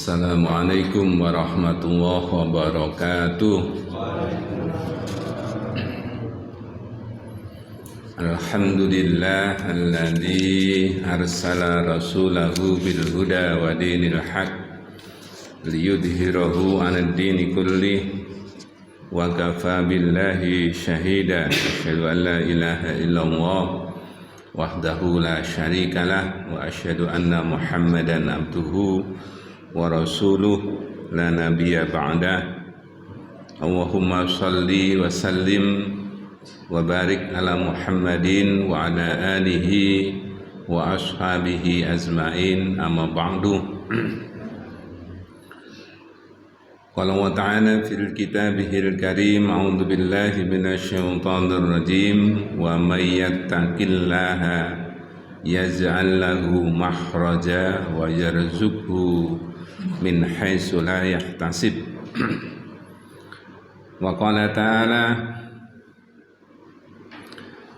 Assalamualaikum warahmatullahi wabarakatuh. Alhamdulillah alladzi arsala rasulahu bil huda wa dinil haq liyudhhirahu 'alad dini kullih wa kafa billahi syahida. Asyhadu an la ilaha illallah wahdahu la syarikalah wa asyhadu anna Muhammadan abduhu wa rasuluh la nabiyya ba'dah. Allahumma shalli wa sallim wa barik ala Muhammadin wa ala alihi wa ashabihi azmain, amma ba'du. Qala wa ta'ala fil kitabihil karim, a'udzu billahi minasy syaithanir rajim, wa may yattaqillaha yaj'al lahu makhraja wa yarzuqhu min haitsu la yahtasib. Wa qala ta'ala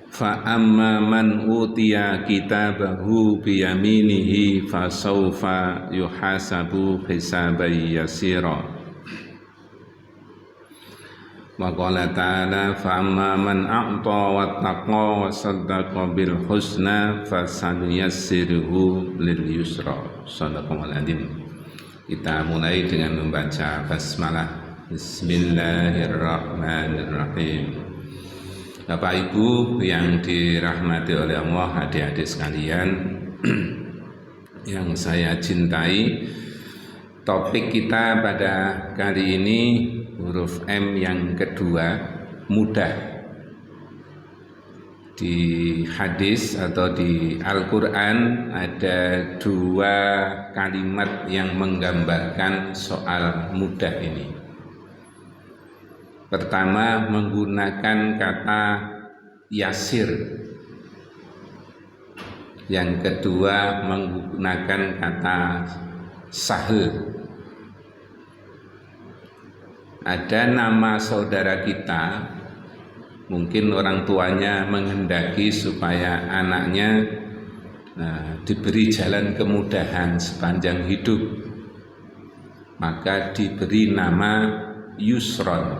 fa amma man utiya kitabahu biyaminihi fasawfa yuhasabu hisaban yasira. Wa qala ta'ala fa amma man a'ta wattaqa wa saddaqa bil husna fasanuyassiruhu lil yusra. Shadaqallahul adzim. Kita mulai dengan membaca basmalah. Bismillahirrahmanirrahim. Bapak Ibu yang dirahmati oleh Allah, adik-adik sekalian yang saya cintai, topik kita pada kali ini huruf M yang kedua, mudah. Di hadis atau di Al-Quran ada dua kalimat yang menggambarkan soal mudah ini. Pertama, menggunakan kata yasir. Yang kedua, menggunakan kata sahel. Ada nama saudara kita, mungkin orang tuanya menghendaki supaya anaknya diberi jalan kemudahan sepanjang hidup, maka diberi nama Yusron,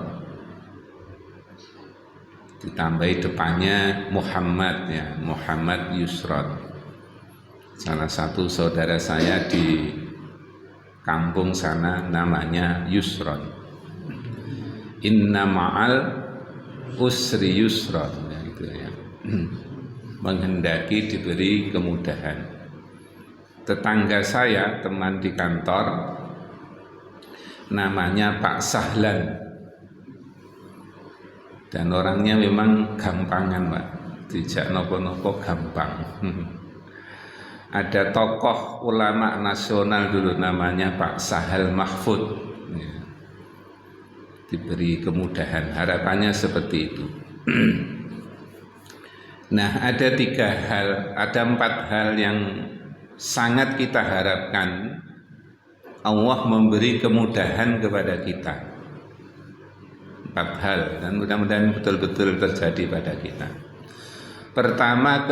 ditambahi depannya Muhammad, ya, Muhammad Yusron. Salah satu saudara saya di kampung sana namanya Yusron. Inna ma'al usri yusron, ya, gitu ya. Menghendaki diberi kemudahan. Tetangga saya, teman di kantor, namanya Pak Sahlan, dan orangnya memang gampangan, Pak. Dijak nopo-nopo gampang. Ada tokoh ulama nasional dulu namanya Pak Sahal Mahfud, diberi kemudahan, harapannya seperti itu. Nah, ada empat hal yang sangat kita harapkan Allah memberi kemudahan kepada kita. 4 hal, dan mudah-mudahan betul-betul terjadi pada kita. Pertama,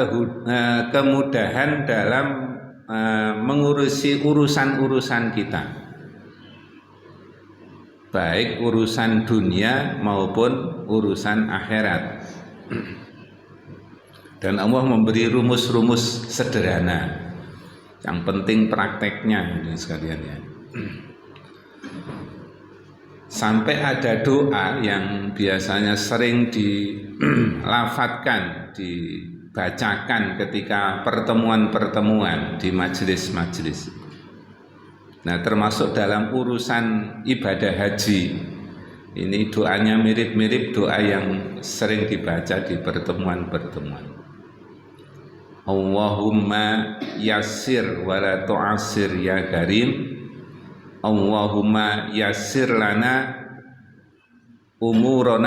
kemudahan dalam mengurusi urusan-urusan kita, baik urusan dunia maupun urusan akhirat. Dan Allah memberi rumus-rumus sederhana, yang penting prakteknya ini sekalian, ya. Sampai ada doa yang biasanya sering dilafatkan, dibacakan ketika pertemuan-pertemuan di majelis-majelis. Nah, termasuk dalam urusan ibadah haji, ini doanya mirip-mirip doa yang sering dibaca di pertemuan-pertemuan. Allahumma yassir wa la tu'assir ya karim. Allahumma yassir lana umurat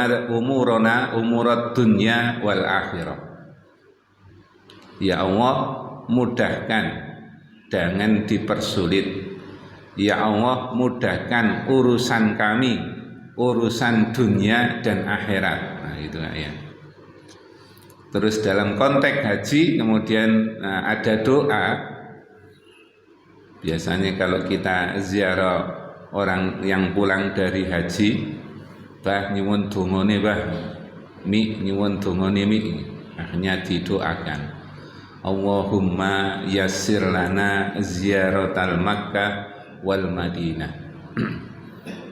dunya wal akhirah. Ya Allah, mudahkan, jangan dipersulit. Ya Allah, mudahkan urusan kami, urusan dunia dan akhirat. Nah, itu ya. Terus dalam konteks haji kemudian ada doa Biasanya kalau kita ziarah orang yang pulang dari haji, bah nyuwun dongane bah, mi nyuwun dongane mi, akhirnya didoakan, Allahumma yassir lana ziyaratal Makkah wal Madinah.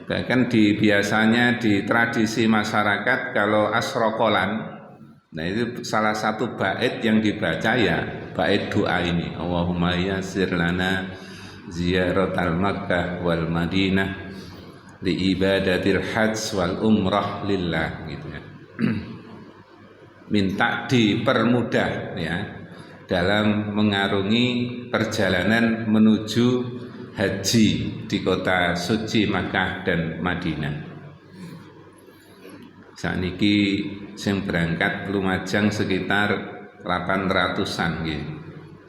Bahkan biasanya di tradisi masyarakat kalau asrokolan, nah itu salah satu bait yang dibaca ya bait doa ini, Allahumma yassir lana ziyaratal Makkah wal Madinah li ibadatil hajj wal umrah lillah gitu ya. Minta dipermudah ya dalam mengarungi perjalanan menuju haji di kota suci Makkah dan Madinah. Saniki sing berangkat Lumajang sekitar 800-an gitu.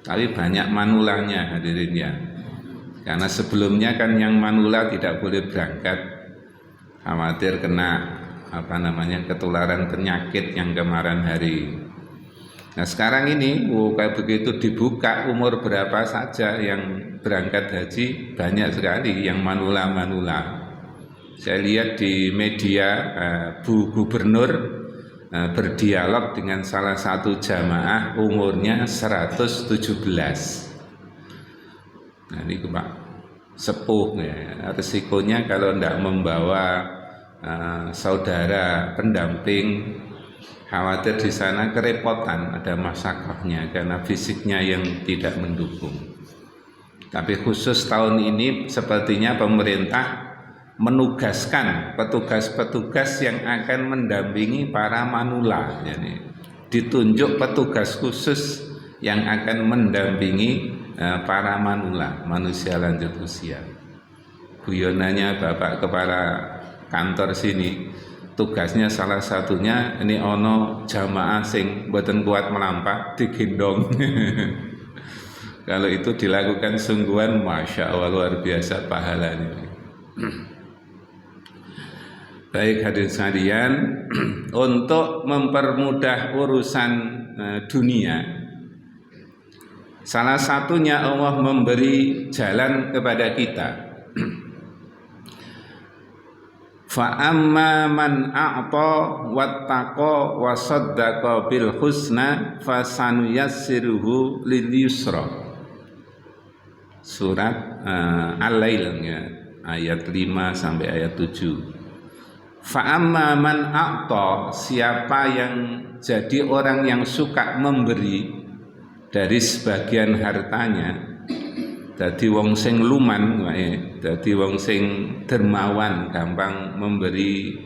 Tapi banyak manulanya hadirin ya. Karena sebelumnya kan yang manula tidak boleh berangkat, khawatir kena ketularan penyakit yang kemarin hari. Nah sekarang ini kayak begitu dibuka, umur berapa saja yang berangkat haji, banyak sekali yang manula-manula. Saya lihat di media Bu Gubernur berdialog dengan salah satu jamaah umurnya 117. Nah ini Pak sepuh ya, resikonya kalau tidak membawa saudara pendamping, khawatir di sana kerepotan, ada masakannya karena fisiknya yang tidak mendukung. Tapi khusus tahun ini sepertinya pemerintah menugaskan petugas-petugas yang akan mendampingi para manula, jadi ditunjuk petugas khusus yang akan mendampingi para manula, manusia lanjut usia. Guyonanya Bapak Kepala Kantor sini, tugasnya salah satunya ini ono jamaah sing mboten kuat melampak digendong. Kalau itu dilakukan sungguhan, masya Allah luar biasa pahalanya. Baik hadirin sekalian, untuk mempermudah urusan dunia, salah satunya Allah memberi jalan kepada kita. Fa amma man a'ta wattaqa wa saddaqa bil husna fasanuyassiruhu lil yusra. Surat Al-Lail ya, ayat 5 sampai ayat 7. Fa amma man a'ta, siapa yang jadi orang yang suka memberi dari sebagian hartanya, dadi wong sing luman, dadi wong sing dermawan, gampang memberi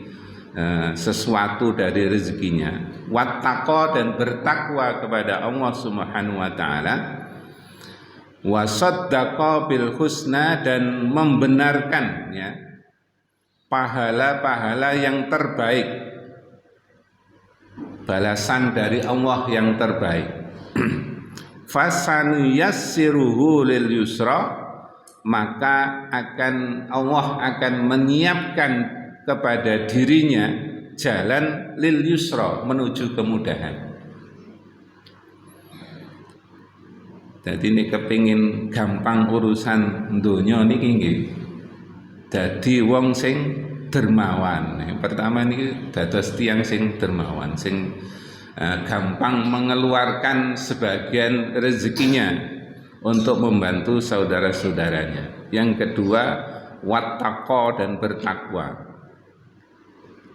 sesuatu dari rezekinya. Wattaqo, dan bertakwa kepada Allah Subhanahu wa taala. Wasaddaqa bil husna, dan membenarkan ya pahala-pahala yang terbaik, balasan dari Allah yang terbaik. Fasanuyassiruhu lil yusra, maka Allah akan menyiapkan kepada dirinya jalan lil yusra, menuju kemudahan. Jadi ini kepingin gampang urusan dunia niki nggih, dadi wong sing dermawan. Yang pertama niki dados tiyang sing dermawan, sing gampang mengeluarkan sebagian rezekinya untuk membantu saudara-saudaranya. Yang kedua, wattaqo, dan bertakwa.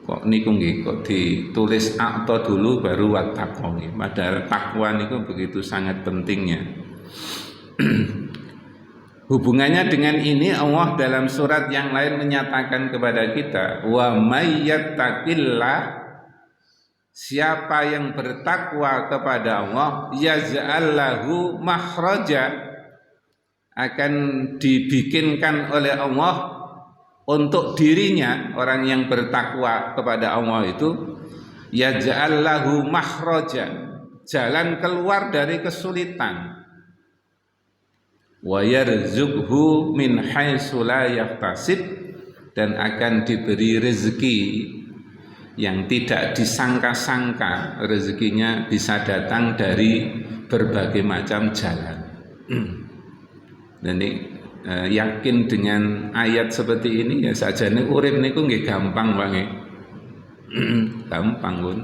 Kok niku nggih kok ditulis a'ta dulu baru wattaqo nggih. Padahal takwa niku begitu sangat pentingnya. Hubungannya dengan ini, Allah dalam surat yang lain menyatakan kepada kita, wa may yattaqillah, siapa yang bertakwa kepada Allah, yaj'al lahu makhraja, akan dibikinkan oleh Allah untuk dirinya, orang yang bertakwa kepada Allah itu, yaj'al lahu makhraja, jalan keluar dari kesulitan. Wa yarzuqhu min haitsu la yahtasib, dan akan diberi rezeki yang tidak disangka-sangka. Rezekinya bisa datang dari berbagai macam jalan. Dan ini yakin dengan ayat seperti ini ya sajane urip niku nggih gampang banget. Gampang pun.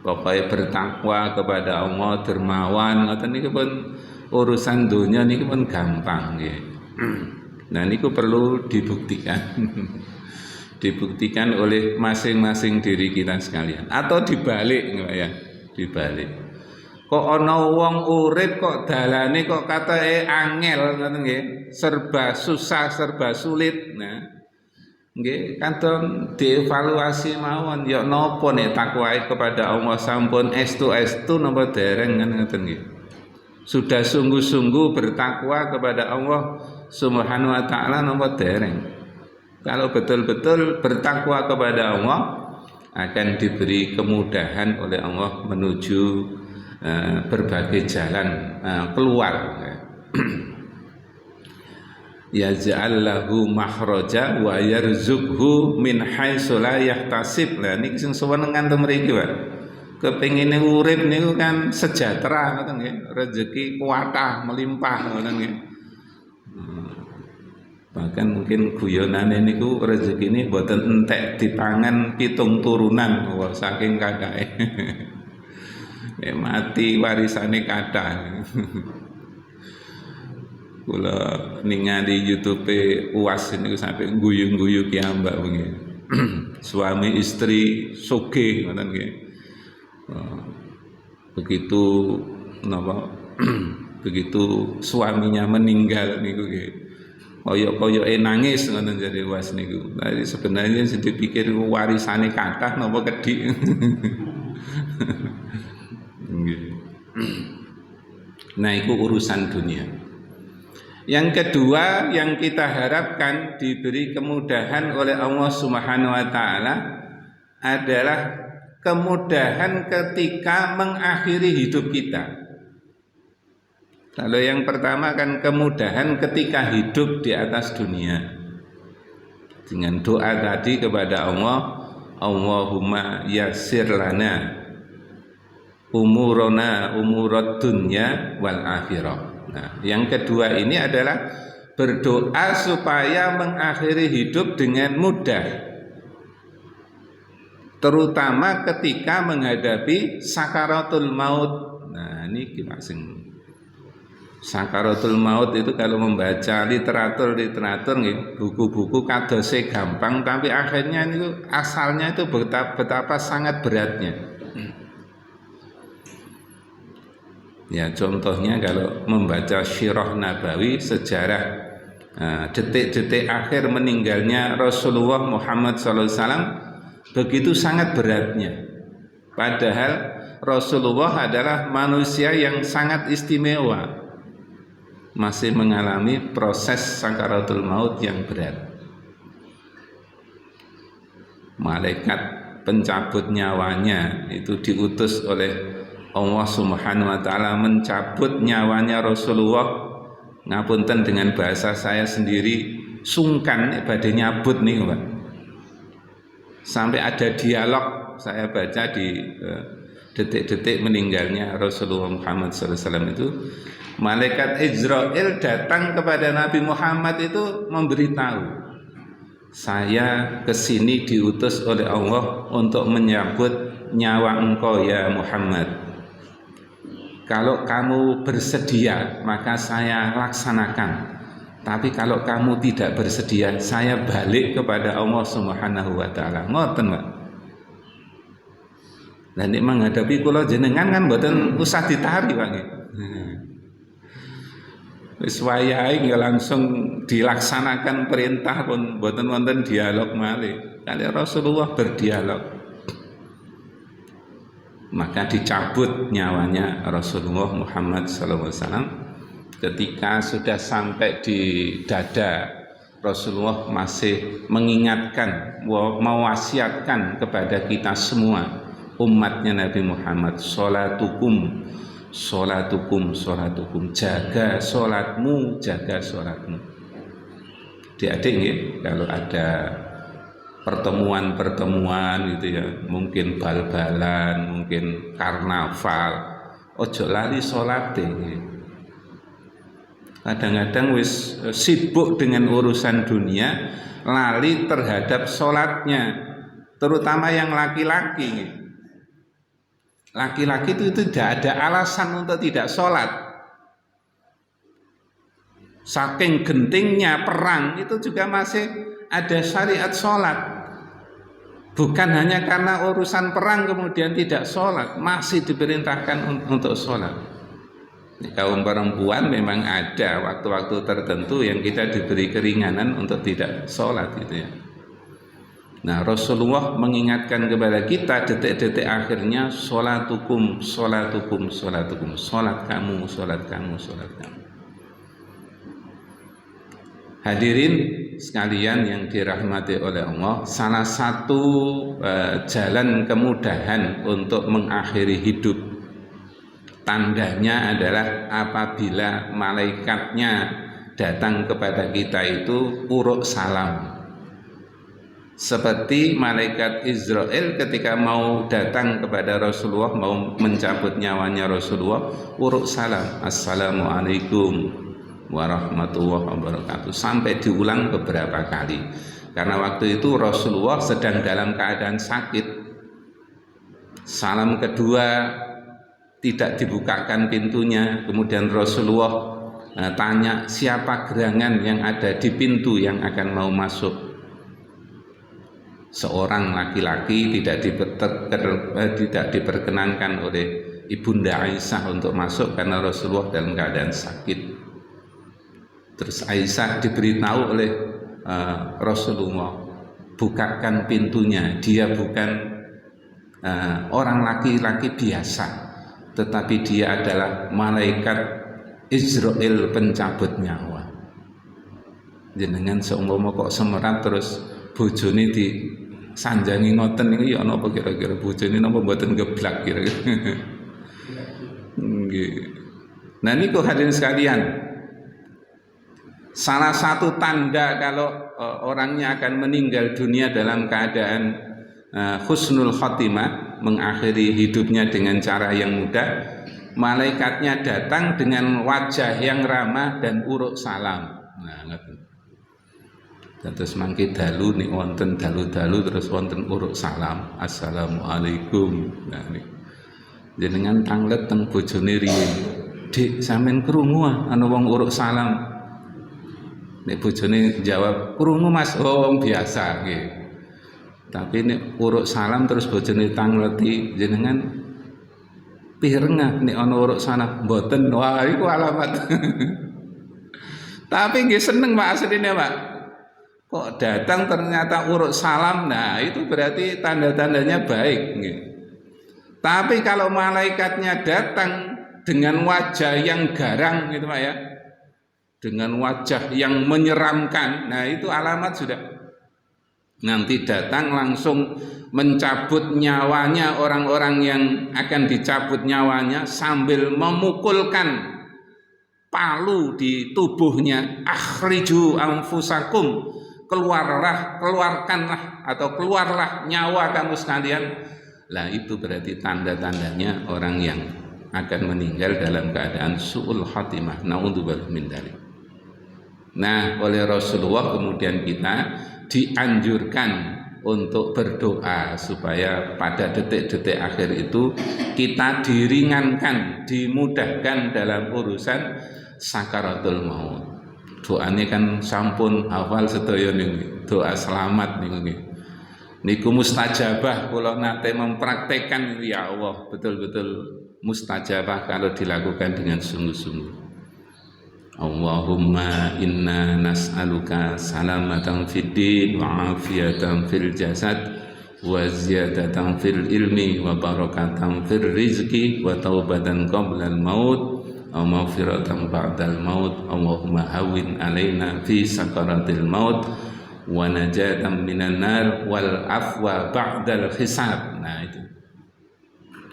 Pokoknya bertakwa kepada Allah, dermawan, ngoten niku pun urusan dunia niku pun gampang nggih. Nah niku perlu dibuktikan. Dibuktikan oleh masing-masing diri kita sekalian atau dibalik ya, dibalik. Kok ana wong urip kok dalane kok katake angel ngoten nggih, serba susah, serba sulit. Nah, nggih kadang dievaluasi mawon ya napa nek takwae kepada Allah sampun estu-estu napa dereng ngoten nggih. Sudah sungguh-sungguh bertakwa kepada Allah Subhanahu wa taala napa dereng. Kalau betul-betul bertakwa kepada Allah akan diberi kemudahan oleh Allah menuju berbagai jalan keluar. Yaj'al lahu makhraja wa yarzuqhu min haitsu la yahtasib. Lah niki sing sewenengan to mriki, Pak. Kepengine urip niku kan sejahtera ngoten nggih, rezeki kuatah melimpah ngoten nggih. Bahkan mungkin guyonane niku rezekine mboten entek dipangan 7 turunan wah saking kadahe. Mati warisane kathah. Kula ningali YouTube UAS niku sampai guyu-guyu kiambak bengi. Suami istri sugih ngoten nggih. Begitu napa begitu suaminya meninggal niku nggih. Koyok-koyoke nangis ngoten jare UAS niku. Nah, sebenarnya sing dipikir warisane kathah napa kedhik. Nah, itu urusan dunia. Yang kedua yang kita harapkan diberi kemudahan oleh Allah Subhanahu wa taala adalah kemudahan ketika mengakhiri hidup kita. Kalau yang pertama kan kemudahan ketika hidup di atas dunia. Dengan doa tadi kepada Allah, Allahumma yassir lana umurana umurad dunya wal akhirah. Nah, yang kedua ini adalah berdoa supaya mengakhiri hidup dengan mudah. Terutama ketika menghadapi sakaratul maut. Nah, ini gimana sih? Sakaratul maut itu kalau membaca literatur nih, buku-buku kadose gampang tapi akhirnya itu asalnya itu betapa sangat beratnya. Ya contohnya kalau membaca Sirah Nabawi sejarah detik-detik akhir meninggalnya Rasulullah Muhammad SAW begitu sangat beratnya. Padahal Rasulullah adalah manusia yang sangat istimewa, masih mengalami proses sakaratul maut yang berat. Malaikat pencabut nyawanya itu diutus oleh Allah Subhanahu wa taala mencabut nyawanya Rasulullah. Ngapunten dengan bahasa saya sendiri sungkan badhe nyabut nih, Pak. Sampai ada dialog saya baca di detik-detik meninggalnya Rasulullah Muhammad SAW itu, malaikat Israel datang kepada Nabi Muhammad itu memberitahu, saya kesini diutus oleh Allah untuk menyambut nyawa engkau ya Muhammad. Kalau kamu bersedia maka saya laksanakan. Tapi kalau kamu tidak bersedia, saya balik kepada Allah Subhanahu wa taala. Ngoten, Pak. Lah nek menghadapi kula jenengan kan mboten usah ditari, Pak. Wis wayahe langsung dilaksanakan perintah pun mboten wonten dialog malih. Kali Rasulullah berdialog. Maka dicabut nyawanya Rasulullah Muhammad SAW. Ketika sudah sampai di dada, Rasulullah masih mengingatkan, mewasiatkan kepada kita semua umatnya Nabi Muhammad, sholatukum, jaga sholatmu, jaga sholatmu. Adik-adik ya, kalau ada pertemuan gitu ya, mungkin bal-balan, mungkin karnaval, ojo lali sholat ya. Kadang-kadang wis sibuk dengan urusan dunia, lali terhadap sholatnya, terutama yang laki-laki. Laki-laki itu tidak ada alasan untuk tidak sholat. Saking gentingnya perang itu juga masih ada syariat sholat. Bukan hanya karena urusan perang kemudian tidak sholat, masih diperintahkan untuk sholat. Kaum perempuan memang ada waktu-waktu tertentu yang kita diberi keringanan untuk tidak sholat gitu ya. Nah, Rasulullah mengingatkan kepada kita detik-detik akhirnya, sholatukum, sholatukum, sholatukum, sholat kamu, sholat kamu, sholat kamu. Hadirin sekalian yang dirahmati oleh Allah, salah satu jalan kemudahan untuk mengakhiri hidup, tandanya adalah apabila malaikatnya datang kepada kita itu uruk salam. Seperti malaikat Israel ketika mau datang kepada Rasulullah, mau mencabut nyawanya Rasulullah, uruk salam, assalamualaikum warahmatullahi wabarakatuh, sampai diulang beberapa kali. Karena waktu itu Rasulullah sedang dalam keadaan sakit. Salam kedua tidak dibukakan pintunya, kemudian Rasulullah tanya siapa gerangan yang ada di pintu yang akan mau masuk. Seorang laki-laki tidak diperkenankan oleh Ibunda Aisyah untuk masuk karena Rasulullah dalam keadaan sakit. Terus Aisyah diberitahu oleh Rasulullah, bukakan pintunya, dia bukan orang laki-laki biasa, tetapi dia adalah malaikat Israel pencabut nyawa. Jenengan seumpama kok semerat terus bojone di sanjangi ngoten niku ya napa kira-kira, bojone napa mboten geblak kira-kira. Nggih. Nah niku hadirin sekalian, salah satu tanda kalau orangnya akan meninggal dunia dalam keadaan husnul khotimah, mengakhiri hidupnya dengan cara yang mudah, malaikatnya datang dengan wajah yang ramah dan uruk salam. Nah, ngoten. Terus mangke dalu nih wonten dalu-dalu terus wonten uruk salam, assalamualaikum. Nah niku jenengan tanglet teng bojone riyin, "Dik, sampean krungu ana wong uruk salam?" Nek bojone jawab, "Krungu Mas." "Oh, biasa nggih." Tapi nek uruk salam terus bojone tangleti, jenengan pirengah nek ana uruk salam, "Mboten." Wah, iku alamat. Tapi nggih seneng Pak asline, Pak. Kok datang ternyata uruk salam, nah itu berarti tanda-tandanya baik nggih. Tapi kalau malaikatnya datang dengan wajah yang garang gitu Pak ya, dengan wajah yang menyeramkan, nah itu alamat sudah nanti datang langsung mencabut nyawanya orang-orang yang akan dicabut nyawanya sambil memukulkan palu di tubuhnya, akhriju anfusakum, keluarkanlah atau keluarlah nyawa kamu sekalian. Lah itu berarti tanda-tandanya orang yang akan meninggal dalam keadaan su'ul khatimah, naudzubillah min dzalik. Nah, oleh Rasulullah kemudian kita dianjurkan untuk berdoa supaya pada detik-detik akhir itu kita diringankan, dimudahkan dalam urusan sakaratul maut. Doanya kan sampun hafal sedaya niku, doa selamat niku nggih. Niku mustajabah, kula nate mempraktekkan, ya Allah, betul-betul mustajabah kalau dilakukan dengan sungguh-sungguh. Allahumma inna nas'aluka salamatan fid din wa afiyatan fil jasad wa ziyadatan fil ilmi wa barakatan fil rizqi wa taubatan qabla al maut wa maghfiratan ba'dal maut. Allahumma hawwin alaina fi sakaratil maut wa najatan minan nar wal afwa ba'dal hisab. Nah itu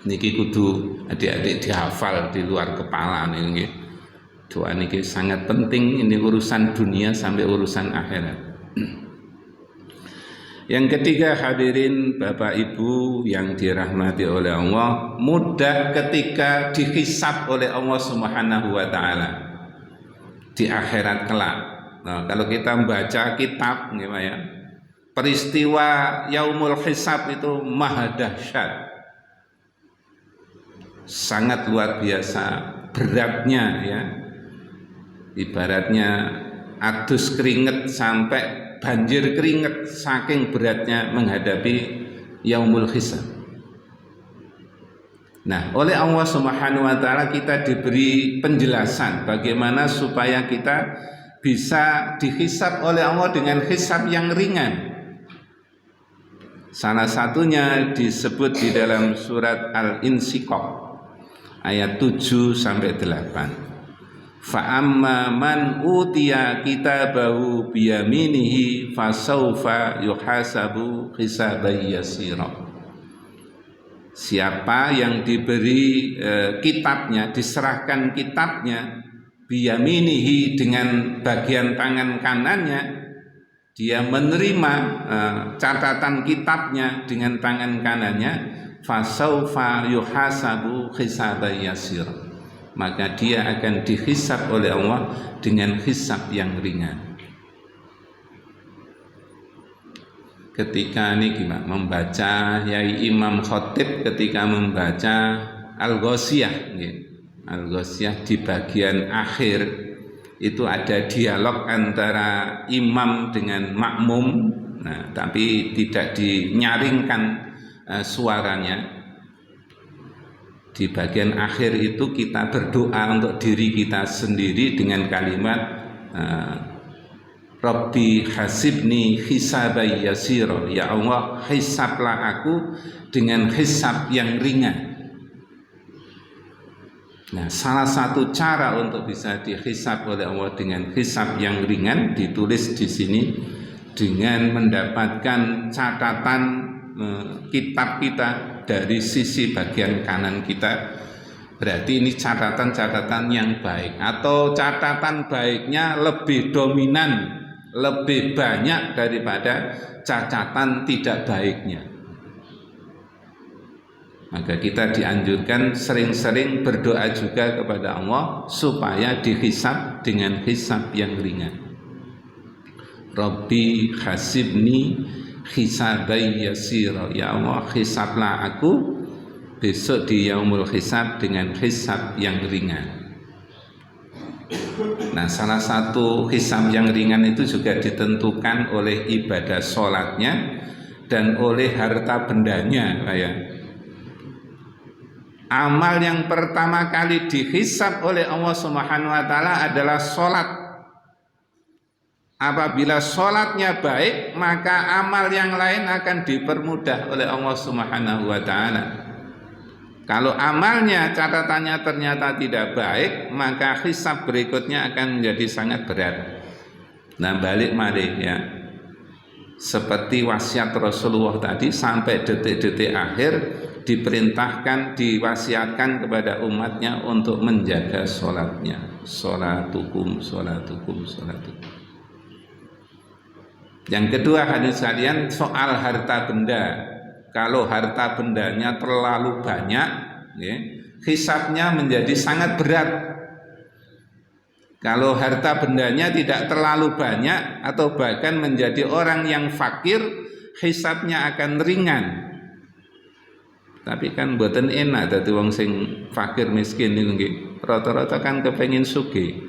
niki kudu adik-adik dihafal di luar kepala niki. Doa ini sangat penting, ini urusan dunia sampai urusan akhirat. Yang ketiga hadirin Bapak Ibu yang dirahmati oleh Allah, mudah ketika dihisab oleh Allah Subhanahu wa taala. di akhirat kelak. Nah, kalau kita membaca kitab ya, peristiwa yaumul hisab itu maha dahsyat, sangat luar biasa beratnya ya, ibaratnya adus keringet sampai banjir keringet, saking beratnya menghadapi yaumul hisab. Nah, oleh Allah Subhanahu wa taala kita diberi penjelasan bagaimana supaya kita bisa dihisab oleh Allah dengan hisab yang ringan. Salah satunya disebut di dalam surat Al-Insyiqaq ayat 7 sampai 8. Fa amma man utiya kitabahu biyaminihi fasaufa yuhasabu hisaban yasira. Siapa yang diberi kitabnya, diserahkan kitabnya biyaminihi dengan bagian tangan kanannya, dia menerima catatan kitabnya dengan tangan kanannya, fasaufa yuhasabu hisaban yasir, maka dia akan dihisab oleh Allah dengan hisab yang ringan. Ketika ini gimana membaca Yai Imam Khatib ketika membaca Al-Ghasyiyah, Al-Ghasyiyah di bagian akhir itu ada dialog antara imam dengan makmum, nah, tapi tidak dinyaringkan suaranya. Di bagian akhir itu kita berdoa untuk diri kita sendiri dengan kalimat Rabbi hasibni hisaban yasira, ya Allah hisablah aku dengan hisab yang ringan. Nah, salah satu cara untuk bisa dihisab oleh Allah dengan hisab yang ringan ditulis di sini dengan mendapatkan catatan kitab kita dari sisi bagian kanan kita. Berarti ini catatan-catatan yang baik, atau catatan baiknya lebih dominan, lebih banyak daripada catatan tidak baiknya. Maka kita dianjurkan sering-sering berdoa juga kepada Allah supaya dihisab dengan hisab yang ringan. Rabbi hasibni hisaban yasira, ya Allah hisablah aku besok di yaumul hisab dengan hisab yang ringan. Nah, salah satu hisab yang ringan itu juga ditentukan oleh ibadah sholatnya dan oleh harta bendanya. Amal yang pertama kali dihisab oleh Allah Subhanahu wa taala adalah sholat. Apabila sholatnya baik, maka amal yang lain akan dipermudah oleh Allah Subhanahu wa taala. Kalau amalnya, catatannya ternyata tidak baik, maka hisab berikutnya akan menjadi sangat berat. Nah, balik ya, seperti wasiat Rasulullah tadi, sampai detik-detik akhir diperintahkan, diwasiatkan kepada umatnya untuk menjaga sholatnya. Sholatukum. Yang kedua, hadirin sekalian, soal harta benda. Kalau harta bendanya terlalu banyak, ya, hisabnya menjadi sangat berat. Kalau harta bendanya tidak terlalu banyak atau bahkan menjadi orang yang fakir, hisabnya akan ringan. Tapi kan mboten enak dadi wong sing fakir miskin niku nggih. Rata-rata kan kepengin sugih.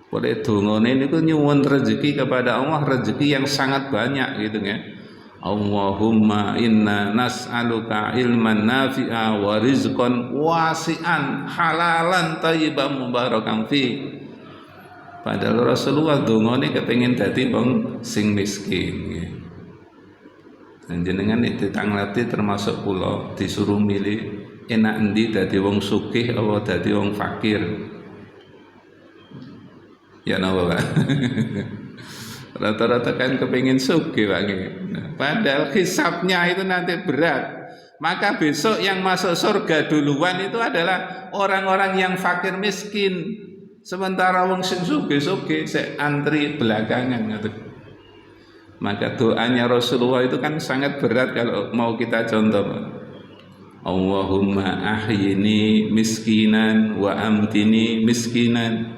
Boleh dongane niku nyuwun rezeki kepada Allah, rezeki yang sangat banyak gitu nggih. Allahumma inna nas'aluka ilman nafi'a wa rizqan wasi'an halalan thayyiban mubarakan fi. Padahal Rasulullah dongane kepengin dadi wong sing miskin. Dan jenengan ditanglati termasuk kula disuruh milih enak endi dadi wong sugih apa dadi wong fakir. Ya napa Pak? Rata-rata kan kepingin sugih Pak. Padahal hisabnya itu nanti berat. Maka besok yang masuk surga duluan itu adalah orang-orang yang fakir miskin. Sementara wong sing sugih-sugih sik antri belakangan gitu. Maka doanya Rasulullah itu kan sangat berat kalau mau kita contoh. Allahumma ahyini miskinan wa amtini miskinan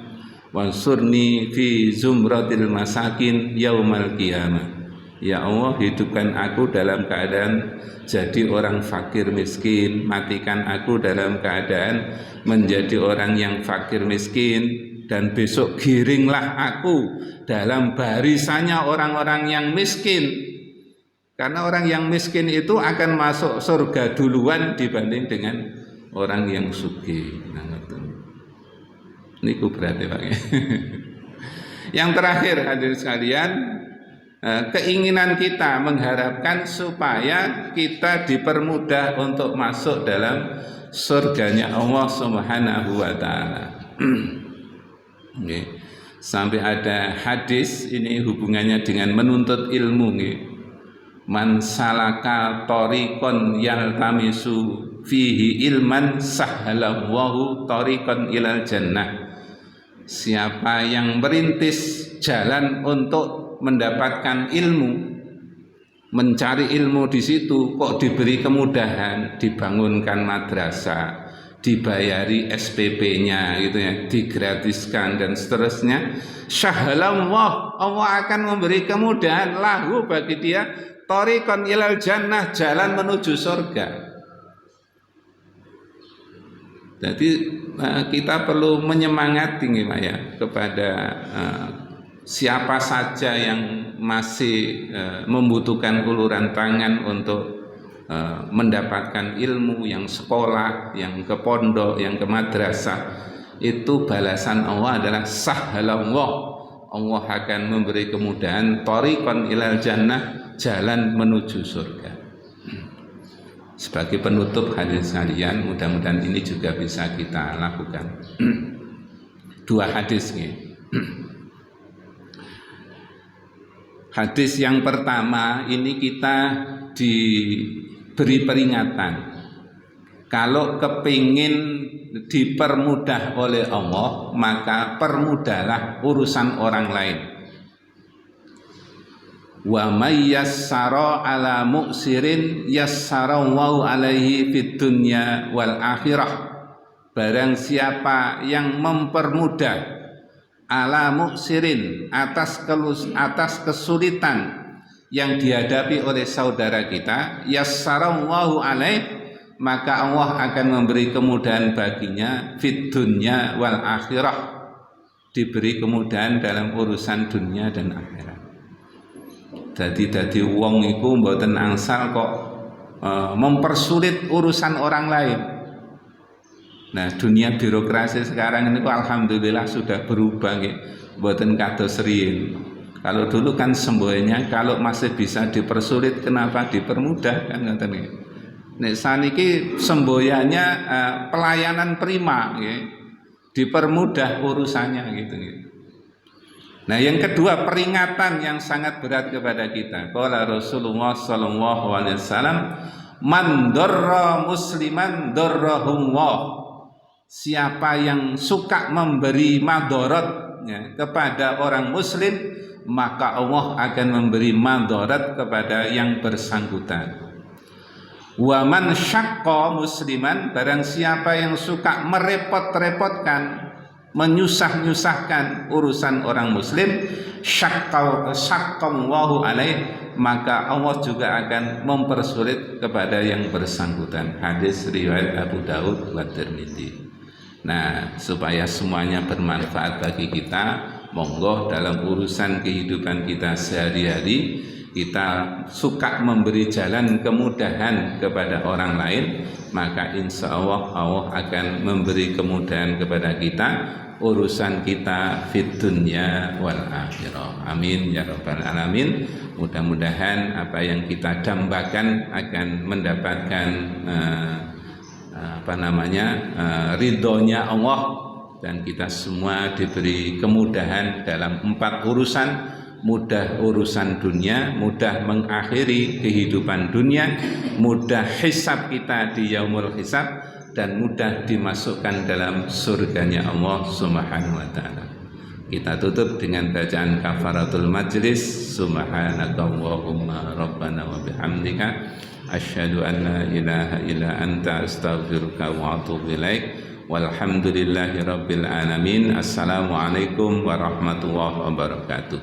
wansurni fi zumratil masakin yaumal qiyamah. Ya Allah, hidupkan aku dalam keadaan jadi orang fakir miskin, matikan aku dalam keadaan menjadi orang yang fakir miskin, dan besok giringlah aku dalam barisannya orang-orang yang miskin. Karena orang yang miskin itu akan masuk surga duluan dibanding dengan orang yang sugih. Nah, ini berarti Pak. Yang terakhir hadirin sekalian, keinginan kita mengharapkan supaya kita dipermudah untuk masuk dalam surganya Allah Subhanahu wa taala. Sampai ada hadis, ini hubungannya dengan menuntut ilmu. Man salaka tariqan yaltamisu fihi ilman sahhalallahu tariqan ilal jannah. Siapa yang merintis jalan untuk mendapatkan ilmu, mencari ilmu di situ, kok diberi kemudahan, dibangunkan madrasah, dibayari SPP-nya gitu ya, digratiskan dan seterusnya. Syahalallah, Allah akan memberi kemudahan lahu bagi dia tariqan ilal jannah, jalan menuju surga. Jadi kita perlu menyemangati Pak ya, kepada siapa saja yang masih membutuhkan uluran tangan untuk mendapatkan ilmu, yang sekolah, yang ke pondok, yang ke madrasah, itu balasan Allah adalah sahhalallah, Allah akan memberi kemudahan tariqan ilal jannah, jalan menuju surga. Sebagai penutup hadirin sekalian, mudah-mudahan ini juga bisa kita lakukan. Dua hadis nih. Hadis yang pertama ini kita diberi peringatan. Kalau kepingin dipermudah oleh Allah, maka permudahlah urusan orang lain. Wa may yassara ala mu'sirin yassarallahu alaihi fid dunya wal akhirah. Barang siapa yang mempermudah ala mu'sirin, atas kesulitan yang dihadapi oleh saudara kita, yassarallahu alaihi, maka Allah akan memberi kemudahan baginya fid dunya wal akhirah, diberi kemudahan dalam urusan dunia dan akhirat. Dadi wong iku mboten angsal kok mempersulit urusan orang lain. Nah, dunia birokrasi sekarang ini alhamdulillah sudah berubah nggih, mboten kados riyin. Kalau dulu kan semboyannya kalau masih bisa dipersulit, kenapa dipermudah kan ngoten nggih. Nek saniki semboyannya pelayanan prima nggih, dipermudah urusannya gitu nggih. Nah, yang kedua, peringatan yang sangat berat kepada kita. Qala Rasulullah sallallahu alaihi wasallam, man darra musliman darrahullah. Siapa yang suka memberi madarat kepada orang muslim, maka Allah akan memberi madarat kepada yang bersangkutan. Wa man syaqqa musliman, barang siapa yang suka merepot-repotkan, menyusah-nyusahkan urusan orang muslim, syaqqallahu alaih, maka Allah juga akan mempersulit kepada yang bersangkutan. Hadis riwayat Abu Daud wa Tirmidzi. Nah, supaya semuanya bermanfaat bagi kita, monggo dalam urusan kehidupan kita sehari-hari kita suka memberi jalan kemudahan kepada orang lain, maka insya Allah Allah akan memberi kemudahan kepada kita urusan kita fid dunya wal akhirah. Amin ya rabbal alamin. Mudah-mudahan apa yang kita dambakan akan mendapatkan ridhonya Allah, dan kita semua diberi kemudahan dalam 4 urusan. Mudah urusan dunia, mudah mengakhiri kehidupan dunia, mudah hisab kita di yaumul hisab, dan mudah dimasukkan dalam surganya Allah Subhanahu wa taala. Kita tutup dengan bacaan kafaratul majlis. Subhanakallahumma rabbana wa bihamdika asyhadu an la ilaha illa anta astaghfiruka wa atubu ilaik. Walhamdulillahi rabbil alamin. Assalamualaikum warahmatullahi wabarakatuh.